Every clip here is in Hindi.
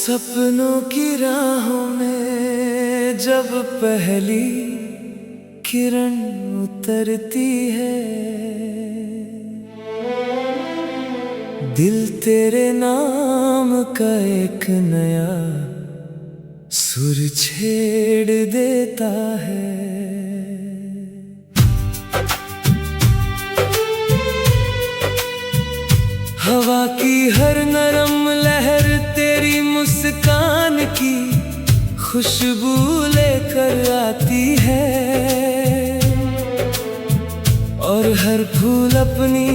सपनों की राहों में जब पहली किरण उतरती है, दिल तेरे नाम का एक नया सुर छेड़ देता है। हवा की हर नरम लहर तेरी मुस्कान की खुशबू लेकर आती है, और हर फूल अपनी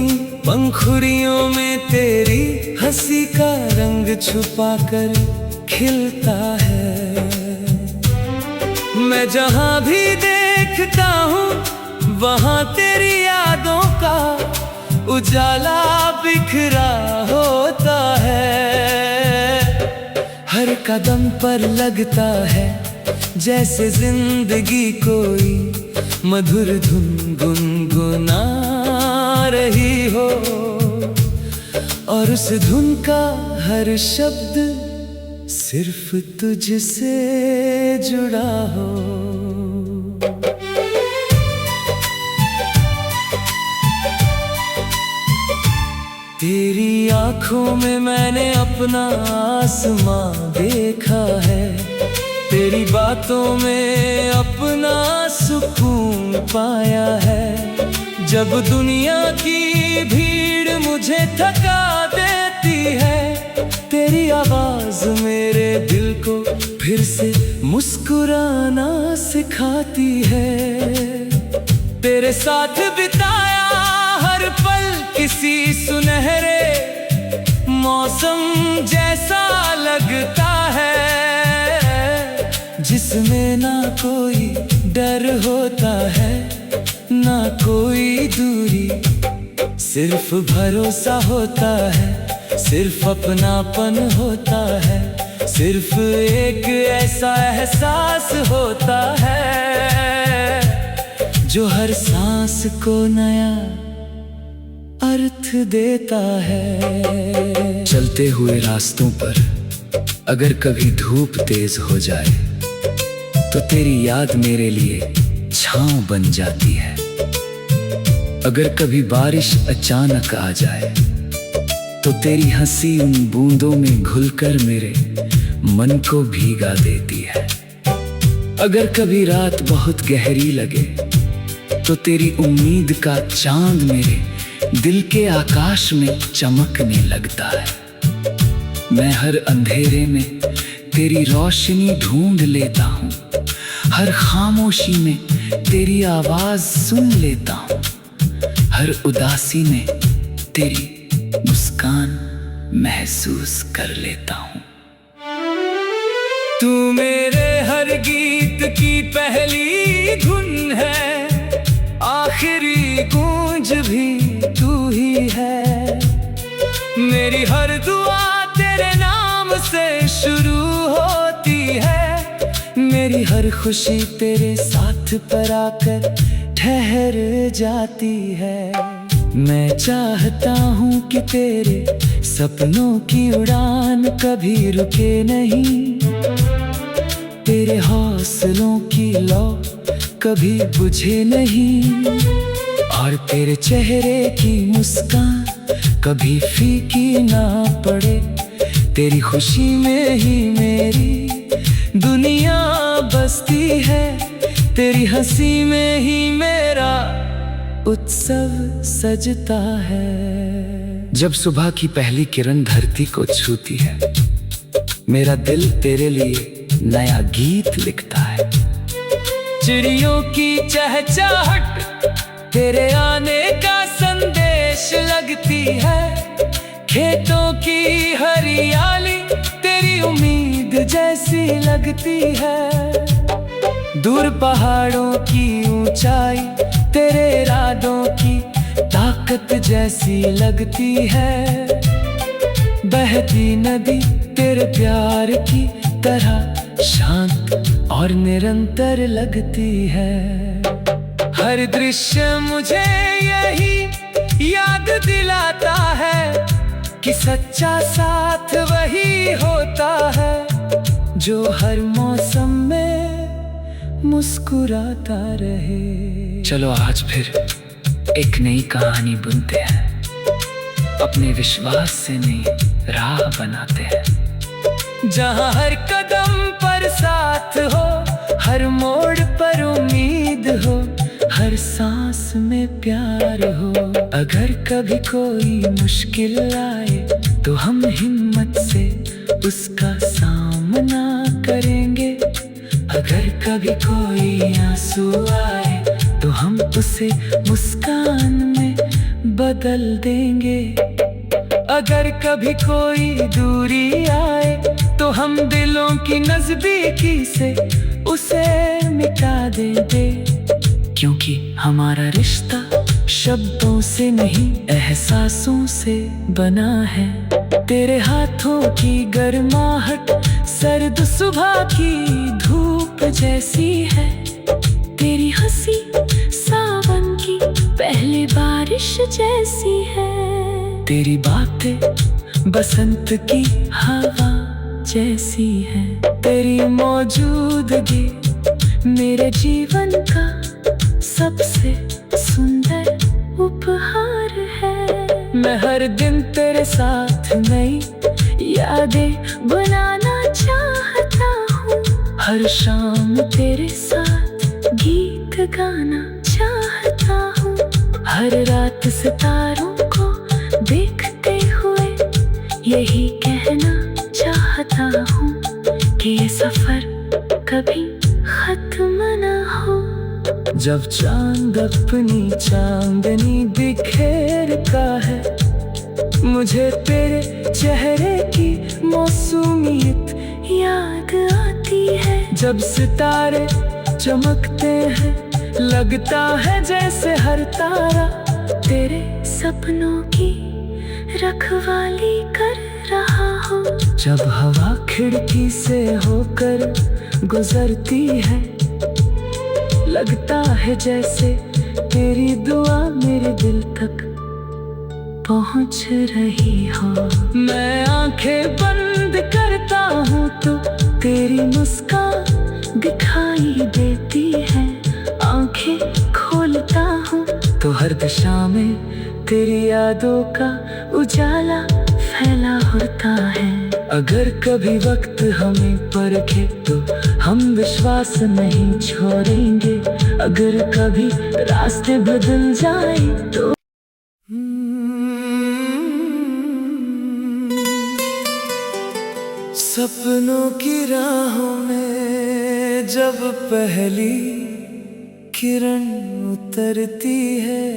पंखुड़ियों में तेरी हंसी का रंग छुपाकर खिलता है। मैं जहां भी देखता हूँ वहां तेरी यादों का उजाला बिखरा होता है। हर कदम पर लगता है जैसे जिंदगी कोई मधुर धुन गुनगुना रही हो, और उस धुन का हर शब्द सिर्फ तुझसे जुड़ा हो। तेरी आँखों में मैंने अपना आसमां देखा है, तेरी बातों में अपना सुकून पाया है। जब दुनिया की भीड़ मुझे थका देती है, तेरी आवाज मेरे दिल को फिर से मुस्कुराना सिखाती है। तेरे साथ बिताया हर पल किसी सुनहरे मौसम जैसा लगता है, जिसमें ना कोई डर होता है ना कोई दूरी, सिर्फ भरोसा होता है, सिर्फ अपनापन होता है, सिर्फ एक ऐसा एहसास होता है जो हर सांस को नया अर्थ देता है। चलते हुए रास्तों पर अगर कभी धूप तेज हो जाए तो तेरी याद मेरे लिए छांव बन जाती है। अगर कभी बारिश अचानक आ जाए तो तेरी हंसी उन बूंदों में घुलकर मेरे मन को भीगा देती है। अगर कभी रात बहुत गहरी लगे तो तेरी उम्मीद का चांद मेरे दिल के आकाश में चमकने लगता है। मैं हर अंधेरे में तेरी रोशनी ढूंढ लेता हूँ, हर खामोशी में तेरी आवाज सुन लेता हूँ, हर उदासी में तेरी मुस्कान महसूस कर लेता हूँ। तू मेरे हर गीत की पहली धुन है, आखिरी गूंज भी तू ही है। मेरी हर दुआ तेरे नाम से शुरू होती है, मेरी हर खुशी तेरे साथ पर आकर ठहर जाती है। मैं चाहता हूँ कि तेरे सपनों की उड़ान कभी रुके नहीं, तेरे हौसलों की लौ कभी बुझे नहीं, और तेरे चेहरे की मुस्कान कभी फीकी ना पड़े। तेरी खुशी में ही मेरी दुनिया बसती है, तेरी हंसी में ही मेरा उत्सव सजता है। जब सुबह की पहली किरण धरती को छूती है, मेरा दिल तेरे लिए नया गीत लिखता है। चिड़ियों की चहचहाट तेरे आने का संदेश लगती है, खेतों की हरियाली तेरी उम्मीद जैसी लगती है। दूर पहाड़ों की ऊंचाई तेरे इरादों की ताकत जैसी लगती है। बहती नदी तेरे प्यार की तरह शांत और निरंतर लगती है। हर दृश्य मुझे यही याद दिलाता है, कि सच्चा साथ वही होता है जो हर मौसम में मुस्कुराता रहे। चलो आज फिर एक नई कहानी बुनते हैं, अपने विश्वास से नई राह बनाते हैं। जहाँ हर कदम पर साथ हो, हर मोड़ पर उम्मीद हो, हर सांस में प्यार हो। अगर कभी कोई मुश्किल आए तो हम हिम्मत से उसका सामना करेंगे। अगर कभी कोई आंसू आए तो हम उसे मुस्कान में बदल देंगे। अगर कभी कोई दूरी आए तो हम दिलों की नजदीकी से उसे मिटा देंगे। क्योंकि हमारा रिश्ता शब्दों से नहीं एहसासों से बना है। तेरे हाथों की गर्माहट सर्द सुबह की धूप जैसी है। तेरी हंसी सावन की पहली बारिश जैसी है। तेरी बातें बसंत की हवा जैसी है। तेरी मौजूदगी मेरे जीवन का सबसे सुंदर उपहार है। मैं हर दिन तेरे साथ नई यादें बनाना चाहता हूँ। हर शाम तेरे साथ गीत गाना चाहता हूँ। हर रात सितारों को देखते हुए यही कहना चाहता हूँ कि ये सफर कभी खत्म न हो। जब चांद अपनी चांदनी बिखेरता है, मुझे तेरे चेहरे की मौसूमियत याद आती है। जब सितारे चमकते हैं लगता है जैसे हर तारा तेरे सपनों की रखवाली कर रहा हो। जब हवा खिड़की से होकर गुजरती है लगता है जैसे तेरी दुआ मेरे दिल तक पहुंच रही हो। मैं आंखें बंद करता हूँ तो तेरी मुस्कान दिखाई देती है। आंखें खोलता हूँ तो हर दिशा में तेरी यादों का उजाला फैला होता है। अगर कभी वक्त हमें परखे तो हम विश्वास नहीं छोड़ेंगे। अगर कभी रास्ते बदल जाए तो सपनों की राहों में जब पहली किरण उतरती है,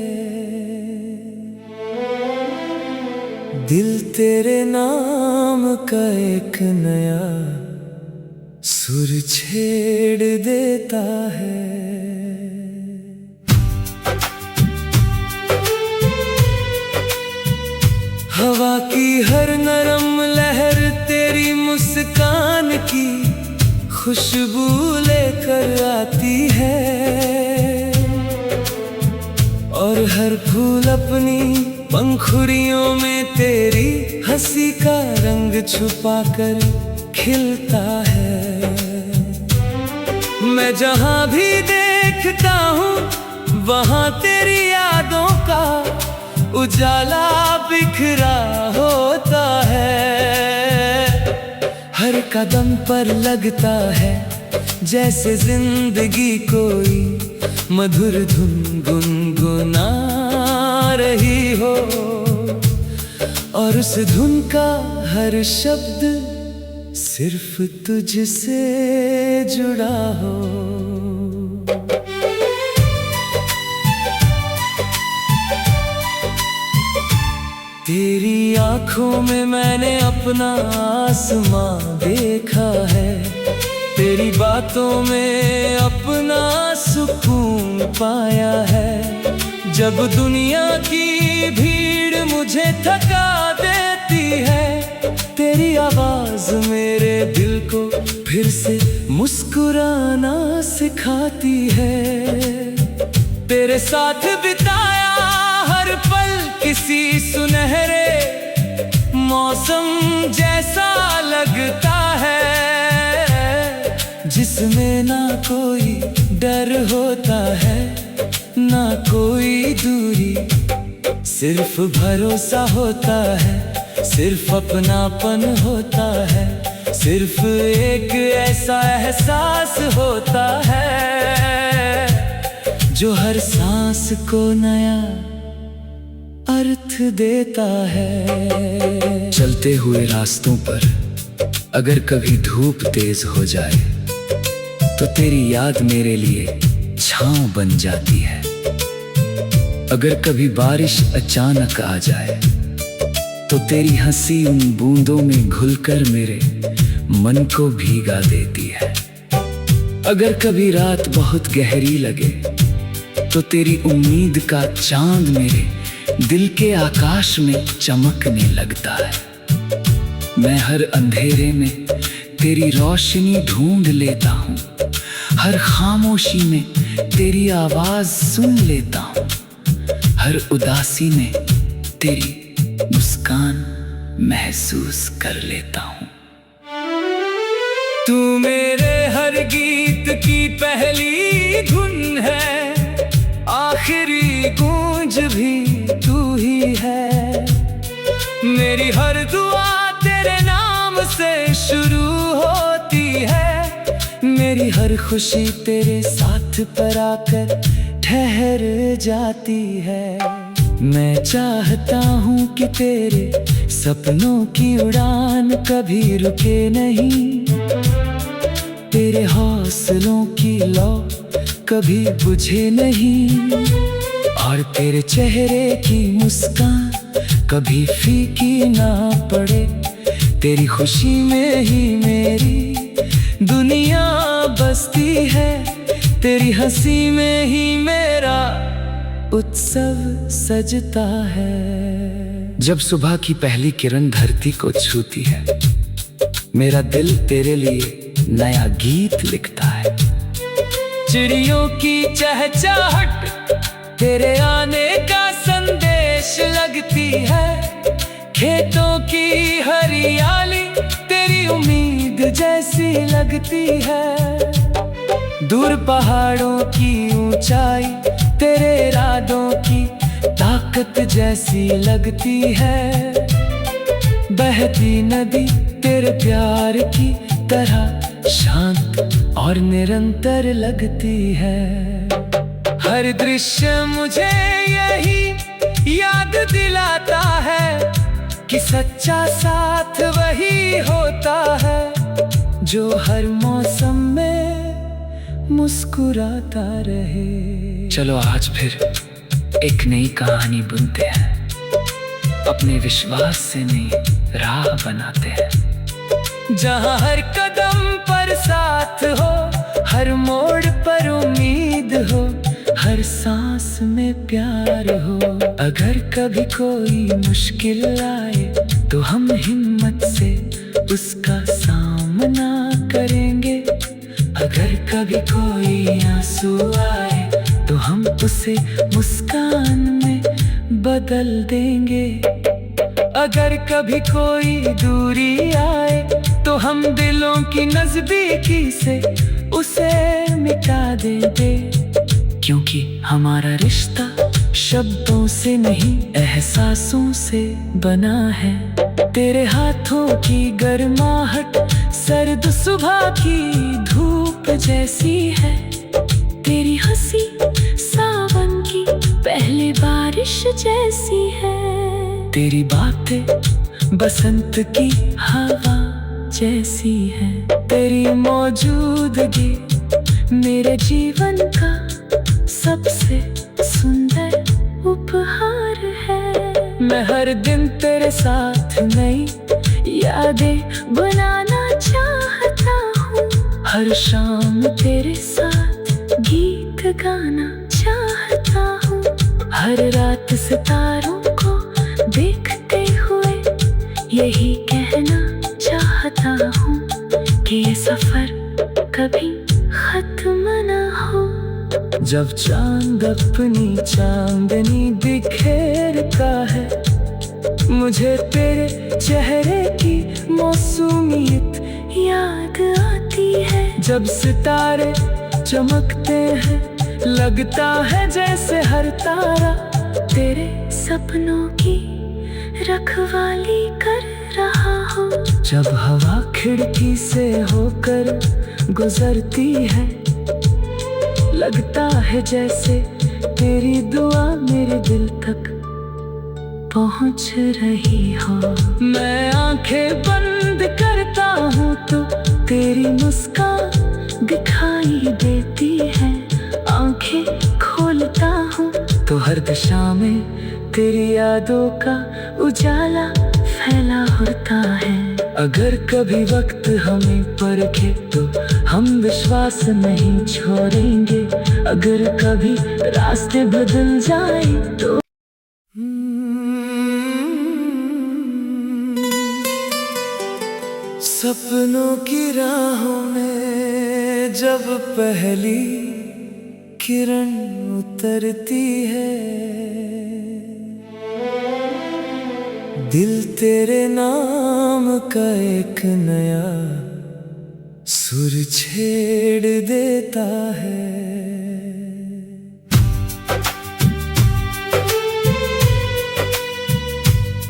दिल तेरे नाम का एक नया सुर छेड़ देता है। हवा की हर नरम लहर तेरी मुस्कान की खुशबू लेकर आती है। और हर फूल अपनी पंखुड़ियों में तेरी हंसी का रंग छुपाकर खिलता है। मैं जहाँ भी देखता हूँ वहाँ तेरी यादों का उजाला बिखरा होता है। हर कदम पर लगता है जैसे जिंदगी कोई मधुर धुन गुनगुना रही हो। और उस धुन का हर शब्द सिर्फ तुझसे जुड़ा हो। तेरी आँखों में मैंने अपना आसमां देखा है। तेरी बातों में अपना सुकून पाया है। जब दुनिया की भीड़ मुझे थका देती है, तेरी आवाज मेरे दिल को फिर से मुस्कुराना सिखाती है। तेरे साथ बिताया हर पल किसी सुनहरे मौसम जैसा लगता है, जिसमें ना कोई डर होता है ना कोई दूरी, सिर्फ भरोसा होता है, सिर्फ अपनापन होता है, सिर्फ एक ऐसा एहसास होता है जो हर सांस को नया अर्थ देता है। चलते हुए रास्तों पर अगर कभी धूप तेज हो जाए तो तेरी याद मेरे लिए छांव बन जाती है। अगर कभी बारिश अचानक आ जाए तो तेरी हंसी उन बूंदों में घुलकर मेरे मन को भीगा देती है। अगर कभी रात बहुत गहरी लगे तो तेरी उम्मीद का चांद मेरे दिल के आकाश में चमकने लगता है। मैं हर अंधेरे में तेरी रोशनी ढूंढ लेता हूँ, हर खामोशी में तेरी आवाज सुन लेता हूँ, हर उदासी में तेरी मुस्कान महसूस कर लेता हूँ। तू मेरे हर गीत की पहली धुन है, आखिरी गूंज भी तू ही है। मेरी हर दुआ तेरे नाम से शुरू होती है, मेरी हर खुशी तेरे साथ पर आकर ठहर जाती है। मैं चाहता हूँ कि तेरे सपनों की उड़ान कभी रुके नहीं, तेरे हौसलों की लौ कभी बुझे नहीं, और तेरे चेहरे की मुस्कान कभी फीकी ना पड़े। तेरी खुशी में ही मेरी दुनिया बसती है, तेरी हंसी में ही मेरा उत्सव सजता है। जब सुबह की पहली किरण धरती को छूती है, मेरा दिल तेरे लिए नया गीत लिखता है। चिड़ियों की चहचहाट तेरे आने का संदेश लगती है, खेतों की हरियाली तेरी उम्मीद जैसी लगती है, दूर पहाड़ों की ऊंचाई तेरे इरादों की ताकत जैसी लगती है, बहती नदी तेरे प्यार की तरह शांत और निरंतर लगती है। हर दृश्य मुझे यही याद दिलाता है कि सच्चा साथ वही होता है जो हर मौसम में मुस्कुराता रहे। चलो आज फिर एक नई कहानी बुनते हैं, अपने विश्वास से नई राह बनाते हैं, जहाँ हर कदम पर साथ हो, हर मोड़ पर उम्मीद हो, हर सांस में प्यार हो। अगर कभी कोई मुश्किल आए तो हम हिम्मत से उसका सामना करेंगे, अगर कभी कोई आंसू आए तो हम उसे मुस्कान में बदल देंगे, अगर कभी कोई दूरी आए तो हम दिलों की नजदीकी से उसे मिटा देंगे, क्योंकि हमारा रिश्ता शब्दों से नहीं एहसासों से बना है। तेरे हाथों की गर्माहट सर्द सुबह की धूप जैसी है, तेरी हंसी सावन की पहली बारिश जैसी है, तेरी बातें बसंत की हवा जैसी है, तेरी मौजूदगी मेरे जीवन का सबसे सुंदर उपहार है। मैं हर दिन तेरे साथ नई यादें बनाना चाहता हूँ, हर शाम तेरे साथ गीत गाना चाहता हूँ, हर रात सितारों को देखते हुए यही कहना चाहता हूँ कि ये सफर कभी खत्म न हो। जब चांद अपनी चांदनी बिखेरता है, मुझे तेरे चेहरे की मौसूमियत याद आती है। जब सितारे चमकते हैं लगता है जैसे हर तारा तेरे सपनों की रखवाली कर रहा हो। जब हवा खिड़की से होकर गुजरती है लगता है जैसे तेरी दुआ मेरे दिल तक पहुंच रही हो। मैं आंखें बंद करता हूँ तो तेरी मुस्कान दिखाई देती है। आंखें खोलता हूँ तो हर दिशा में तेरी यादों का उजाला फैला होता है। अगर कभी वक्त हमें परखे तो हम विश्वास नहीं छोड़ेंगे। अगर कभी रास्ते बदल जाए तो सपनों की राहों में जब पहली किरण उतरती है दिल तेरे नाम का एक नया सुर छेड़ देता है।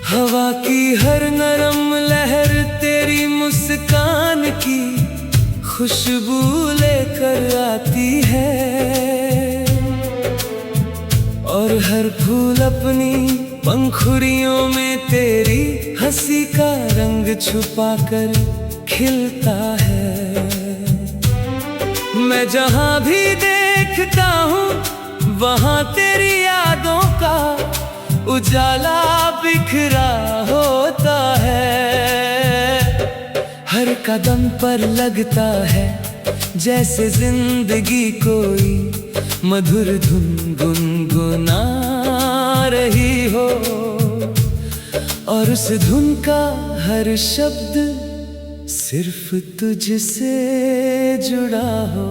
हवा की हर नरम लहर तेरी मुस्कान की खुशबू लेकर आती है और हर फूल अपनी पंखुड़ियों में तेरी हंसी का रंग छुपाकर खिलता है। मैं जहां भी देखता हूँ वहां तेरी यादों का उजाला बिखरा होता है। हर कदम पर लगता है जैसे जिंदगी कोई मधुर धुन गुनगुना रही हो और उस धुन का हर शब्द सिर्फ तुझसे जुड़ा हो।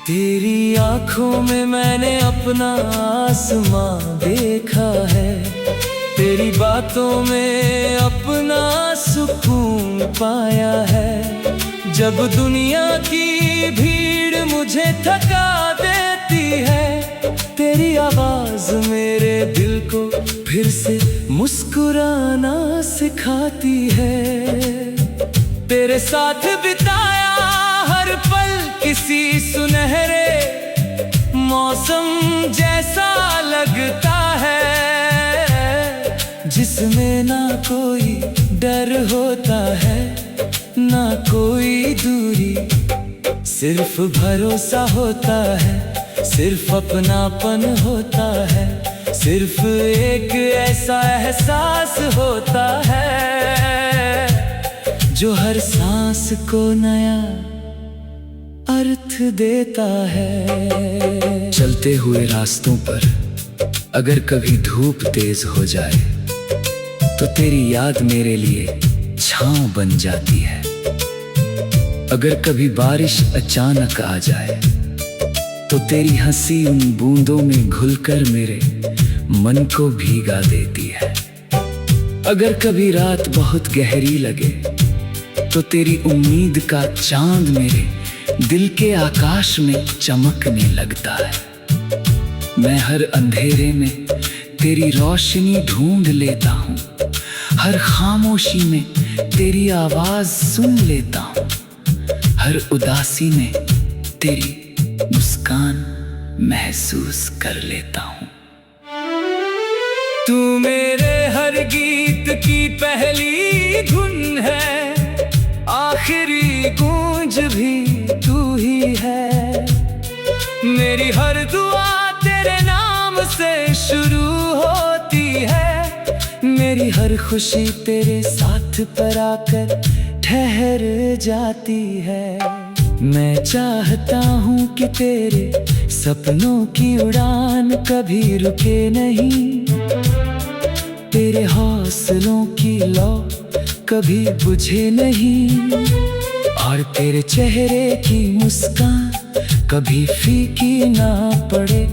तेरी आँखों में मैंने अपना आसमां देखा है। तेरी बातों में अपना सुकून पाया है। जब दुनिया की भीड़ मुझे थका देती है तेरी आवाज मेरे दिल को फिर से मुस्कुराना सिखाती है। तेरे साथ बिताया हर पल किसी सुनहरे मौसम जैसा लगता है जिसमें ना कोई डर होता है ना कोई दूरी, सिर्फ भरोसा होता है, सिर्फ अपनापन होता है, सिर्फ एक ऐसा एहसास होता है जो हर सांस को नया अर्थ देता है। चलते हुए रास्तों पर अगर कभी धूप तेज हो जाए तो तेरी याद मेरे लिए छांव बन जाती है। अगर कभी बारिश अचानक आ जाए तो तेरी हंसी उन बूंदों में घुलकर मेरे मन को भीगा देती है। अगर कभी रात बहुत गहरी लगे तो तेरी उम्मीद का चांद मेरे दिल के आकाश में चमकने लगता है। मैं हर अंधेरे में तेरी रोशनी ढूंढ लेता हूँ, हर खामोशी में तेरी आवाज सुन लेता हूँ, हर उदासी में तेरी मुस्कान महसूस कर लेता हूँ। तू मेरे हर गीत की पहली धुन है, आखिरी गूंज भी तू ही है। मेरी हर दुआ तेरे नाम से शुरू होती है, मेरी हर खुशी तेरे साथ पर आकर ठहर जाती है। मैं चाहता हूँ कि तेरे सपनों की उड़ान कभी रुके नहीं, तेरे हौसलों की लौ कभी बुझे नहीं, और तेरे चेहरे की मुस्कान कभी फीकी ना पड़े,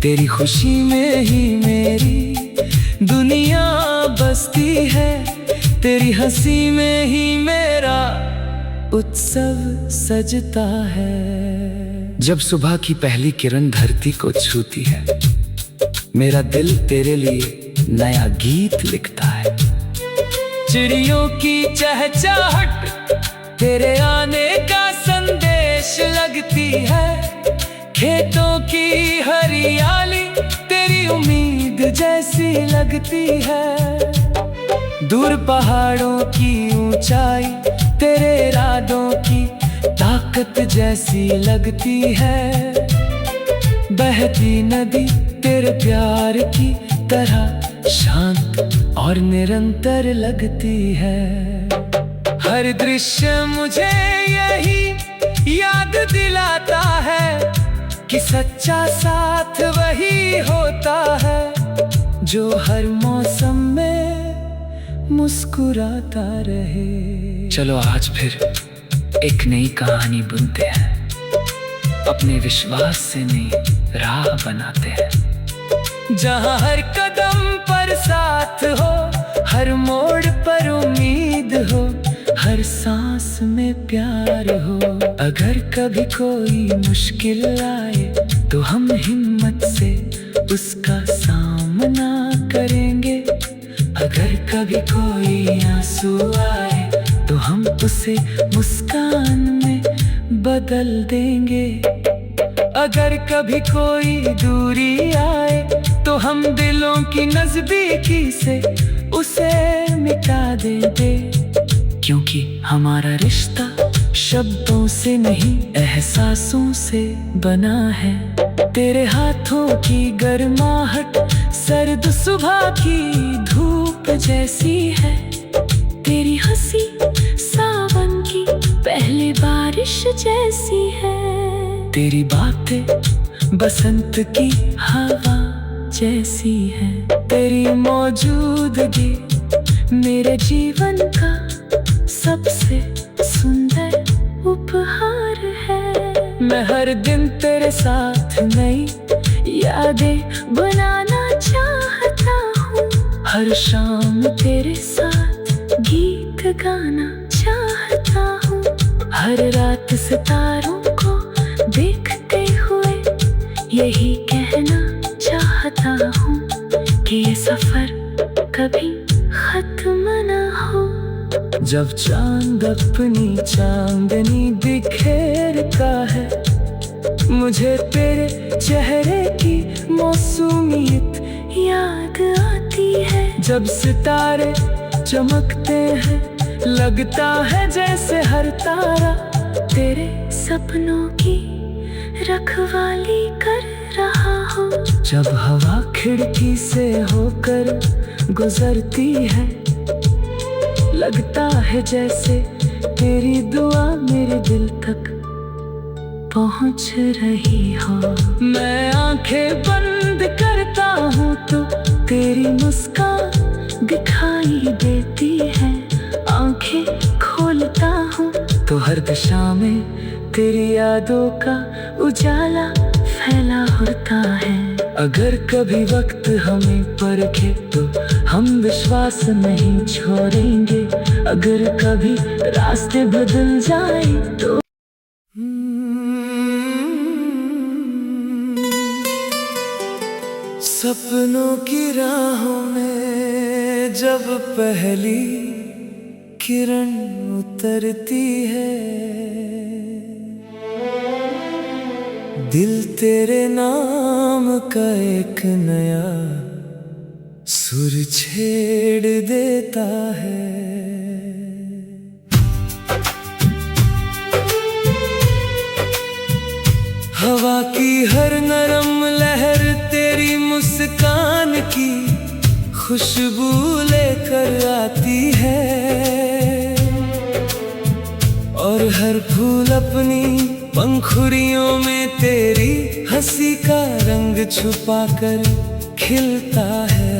तेरी खुशी में ही मेरी दुनिया बसती है, तेरी हंसी में ही मेरा उत्सव सजता है। जब सुबह की पहली किरण धरती को छूती है, मेरा दिल तेरे लिए नया गीत लिखता है। चिड़ियों की चहचहाट तेरे आने का संदेश लगती है, खेतों की हरियाली तेरी उम्मीद जैसी लगती है, दूर पहाड़ों की ऊंचाई तेरे इरादों की ताकत जैसी लगती है, बहती नदी तेरे प्यार की तरह शांत और निरंतर लगती है। हर दृश्य मुझे यही याद दिलाता है कि सच्चा साथ वही होता है जो हर मौसम में मुस्कुराता रहे। चलो आज फिर एक नई कहानी बुनते हैं, अपने विश्वास से नई राह बनाते हैं, जहाँ हर कदम पर साथ हो, हर मोड़ पर उम्मीद हो, हर सांस में प्यार हो। अगर कभी कोई मुश्किल आए तो हम हिम्मत से उसका सामना करेंगे, अगर कभी कोई आंसू आए तो हम उसे मुस्कान में बदल देंगे, अगर कभी कोई दूरी आए तो हम दिलों की नजदीकी से उसे मिटा देंगे, क्योंकि हमारा रिश्ता शब्दों से नहीं एहसासों से बना है। तेरे हाथों की गर्माहट सर्द सुबह की धूप जैसी है, तेरी हंसी सावन की पहली बारिश जैसी है, तेरी बातें बसंत की हवा जैसी है, तेरी मौजूदगी मेरे जीवन का सबसे सुंदर उपहार है। मैं हर दिन तेरे साथ नई यादें बनाना चाहता हूँ, हर शाम तेरे साथ गीत गाना चाहता हूँ, हर रात सितारों को देखते हुए यही कहना चाहता हूँ कि ये सफर कभी खत्म न हो। जब चांद अपनी चांदनी बिखेरता है, मुझे तेरे चेहरे की मौसूमियत याद आती है, जब सितारे चमकते हैं लगता है जैसे हर तारा तेरे सपनों की रखवाली कर रहा हो, जब हवा खिड़की से होकर गुजरती है लगता है जैसे तेरी दुआ मेरे दिल तक पहुंच रही हो। मैं आंखें बंद करता हूँ तो तेरी मुस्कान दिखाई देती है, आंखें खोलता हूँ तो हर दिशा में तेरी यादों का उजाला फैला होता है। अगर कभी वक्त हमें परखे तो हम विश्वास नहीं छोड़ेंगे, अगर कभी रास्ते बदल जाए तो सपनों की राहों में जब पहली किरण उतरती है, दिल तेरे नाम का एक नया सुर छेड़ देता है। हवा की हर नरम लहर तेरी मुस्कान की खुशबू लेकर आती है, और हर फूल अपनी पंखुड़ियों में तेरी हंसी का रंग छुपाकर खिलता है।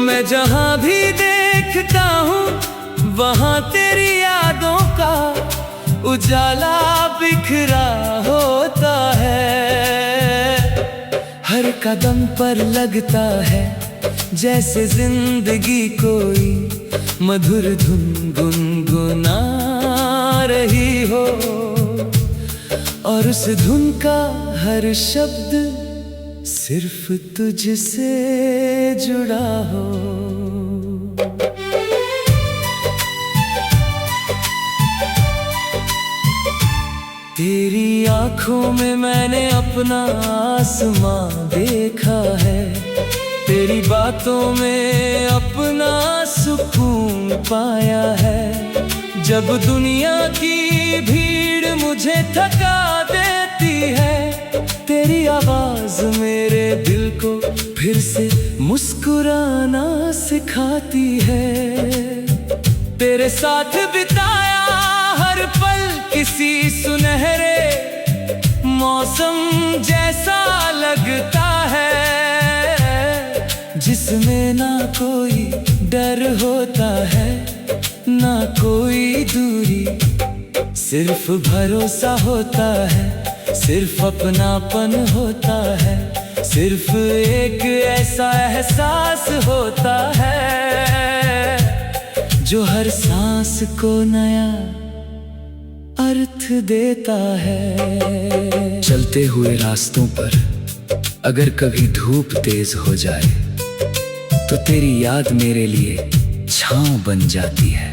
मैं जहाँ भी देखता हूँ वहाँ तेरी यादों का उजाला बिखरा होता है। हर कदम पर लगता है जैसे जिंदगी कोई मधुर धुन गुनगुना रही हो, और उस धुन का हर शब्द सिर्फ तुझसे जुड़ा हो। तेरी आंखों में मैंने अपना आसमां देखा है, तेरी बातों में अपना सुकून पाया है। जब दुनिया की भीड़ मुझे थका देती है, तेरी आवाज मेरे दिल को फिर से मुस्कुराना सिखाती है। तेरे साथ बिताया हर पल किसी सुनहरे मौसम जैसा लगता है, जिसमें ना कोई डर होता है ना कोई दूरी, सिर्फ भरोसा होता है, सिर्फ अपनापन होता है, सिर्फ एक ऐसा एहसास होता है जो हर सांस को नया अर्थ देता है। चलते हुए रास्तों पर अगर कभी धूप तेज हो जाए तो तेरी याद मेरे लिए छांव बन जाती है।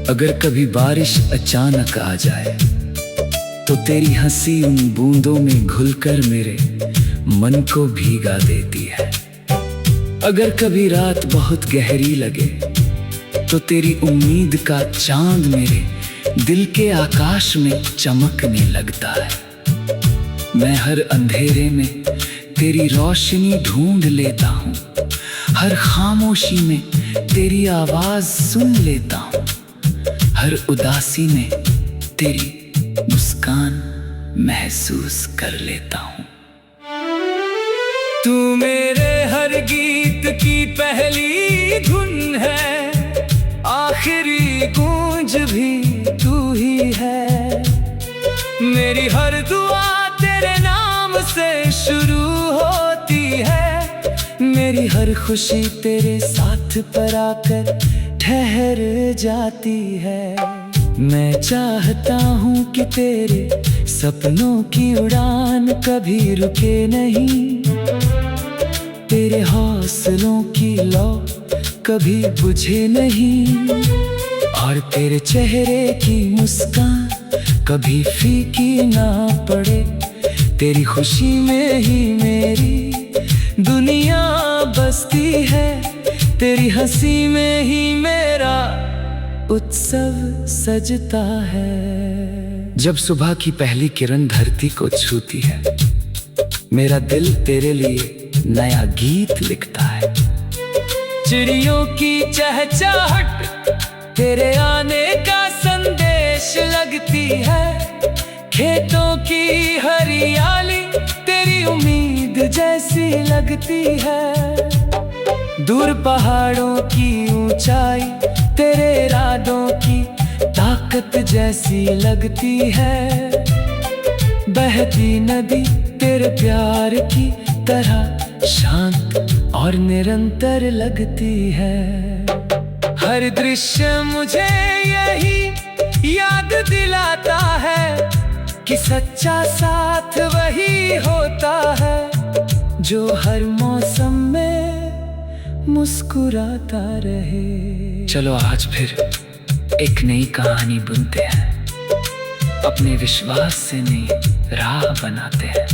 अगर कभी बारिश अचानक आ जाए तो तेरी हंसी उन बूंदों में घुलकर मेरे मन को भीगा देती है। अगर कभी रात बहुत गहरी लगे तो तेरी उम्मीद का चांद मेरे दिल के आकाश में चमकने लगता है। मैं हर अंधेरे में तेरी रोशनी ढूंढ लेता हूँ, हर खामोशी में तेरी आवाज सुन लेता हूँ, हर उदासी में तेरी मुस्कान महसूस कर लेता हूँ। तू मेरे हर गीत की पहली धुन है, आखिरी गूंज भी तू ही है। मेरी हर दुआ तेरे नाम से शुरू होती है, मेरी हर खुशी तेरे साथ पर आकर ठहर जाती है। मैं चाहता हूँ कि तेरे सपनों की उड़ान कभी रुके नहीं, तेरे हौसलों की लौ कभी बुझे नहीं, और तेरे चेहरे की मुस्कान कभी फीकी ना पड़े। तेरी खुशी में ही मेरी दुनिया बसती है, तेरी हंसी में ही मेरा उत्सव सजता है। जब सुबह की पहली किरण धरती को छूती है, मेरा दिल तेरे लिए नया गीत लिखता है। चिड़ियों की चहचहाट तेरे आने का संदेश लगती है, खेतों की हरियाली तेरी उम्मीद जैसी लगती है, दूर पहाड़ों की ऊंचाई तेरे इरादों की ताकत जैसी लगती है, बहती नदी तेरे प्यार की तरह शांत और निरंतर लगती है। हर दृश्य मुझे यही याद दिलाता है कि सच्चा साथ वही होता है जो हर मौसम में मुस्कुराता रहे। चलो आज फिर एक नई कहानी बुनते हैं, अपने विश्वास से नई राह बनाते हैं,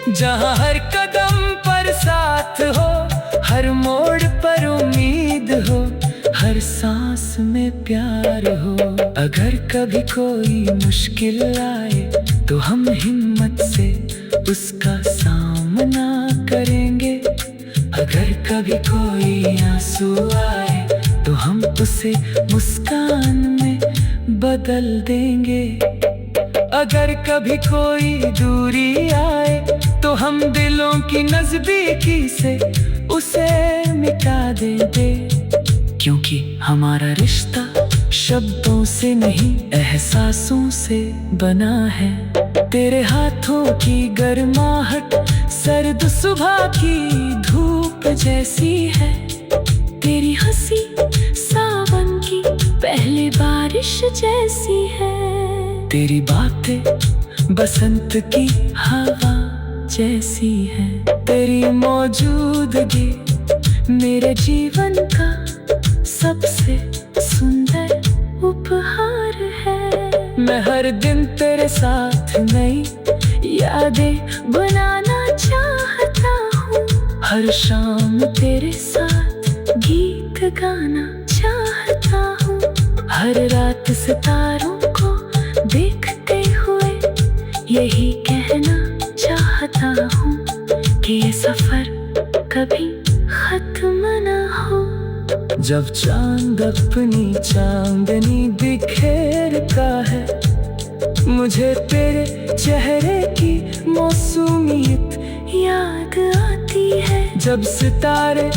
जहाँ हर कदम पर साथ हो, हर मोड़ पर उम्मीद हो, हर सांस में प्यार हो। अगर कभी कोई मुश्किल आए तो हम हिम्मत से उसका सामना करेंगे, अगर कभी कोई आंसू आए तो हम उसे मुस्कान में बदल देंगे, अगर कभी कोई दूरी आए तो हम दिलों की नजदीकी से उसे मिटा देंगे, क्योंकि हमारा रिश्ता शब्दों से नहीं एहसासों से बना है। तेरे हाथों की गर्माहट सर्द सुबह की धूप जैसी है। तेरी हंसी सावन की पहली बारिश जैसी है। तेरी बातें बसंत की हवा जैसी है। तेरी मौजूदगी मेरे जीवन का सबसे सुंदर उपहार है। मैं हर दिन तेरे साथ नई यादें बनाना चाहता हूँ। हर शाम तेरे साथ गीत गाना चाहता हूँ। हर रात सितारों को देखते हुए यही कहना चाहता हूँ कि ये सफर कभी खत्म न हो। जब चांद अपनी चांदनी बिखेरता है, मुझे तेरे चेहरे की मौसूमियत याद आती है। जब सितारे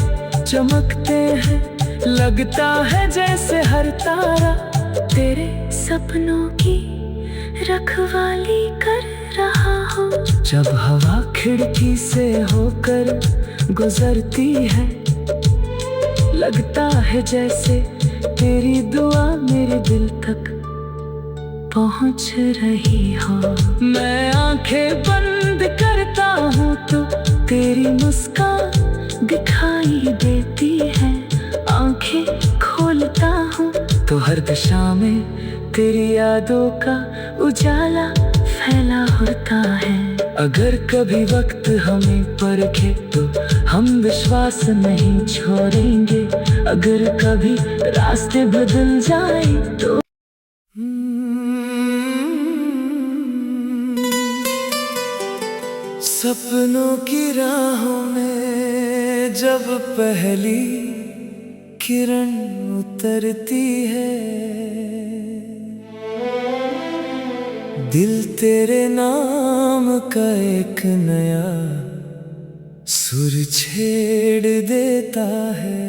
चमकते हैं, लगता है जैसे हर तारा तेरे सपनों की रखवाली कर रहा हो। जब हवा खिड़की से होकर गुजरती है, लगता है जैसे तेरी दुआ मेरे दिल तक पहुंच रही हो। मैं आंखें बंद करता हूँ तो तेरी मुस्कान दिखाई देती है। आंखें खोलता हूँ तो हर दिशा में तेरी यादों का उजाला फैला होता है। अगर कभी वक्त हमें परखे तो हम विश्वास नहीं छोड़ेंगे। अगर कभी रास्ते बदल जाए तो सपनों की राहों में जब पहली किरण उतरती है, दिल तेरे नाम का एक नया सुर छेड़ देता है।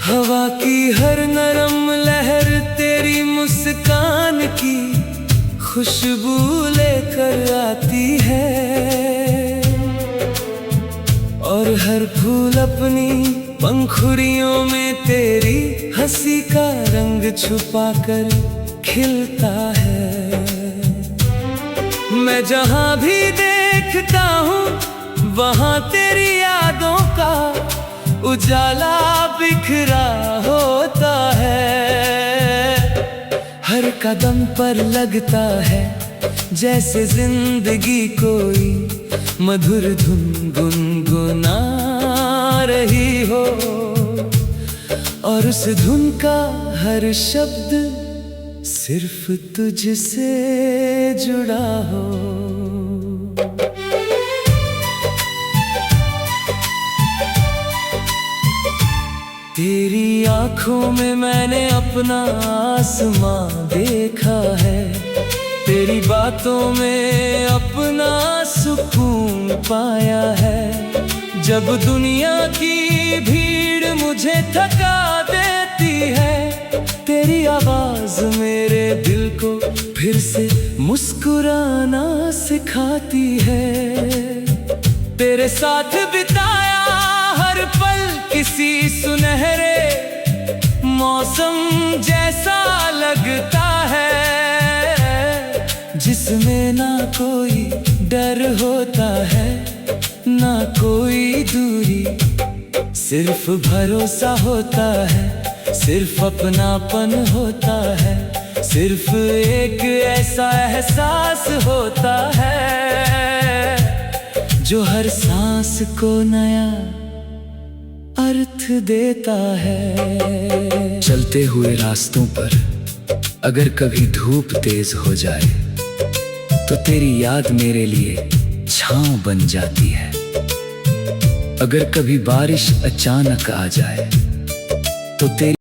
हवा की हर नरम लहर तेरी मुस्कान की खुशबू लेकर आती है। और हर फूल अपनी पंखुड़ियों में तेरी हंसी का रंग छुपाकर खिलता है। मैं जहां भी देखता हूँ वहां तेरी यादों का उजाला बिखरा होता है। हर कदम पर लगता है जैसे जिंदगी कोई मधुर धुन गुनगुना रही हो। और उस धुन का हर शब्द सिर्फ तुझसे जुड़ा हो। तेरी आँखों में मैंने अपना आसमां देखा है। तेरी बातों में अपना सुकून पाया है। जब दुनिया की भीड़ मुझे थका देती है, तेरी आवाज मेरे दिल को फिर से मुस्कुराना सिखाती है। तेरे साथ बिताया हर पल किसी सुनहरे मौसम जैसा लगता है, जिसमें ना कोई डर होता है ना कोई दूरी। सिर्फ भरोसा होता है, सिर्फ अपनापन होता है, सिर्फ एक ऐसा एहसास होता है जो हर सांस को नया अर्थ देता है। चलते हुए रास्तों पर अगर कभी धूप तेज हो जाए तो तेरी याद मेरे लिए छांव बन जाती है। अगर कभी बारिश अचानक आ जाए तो तेरी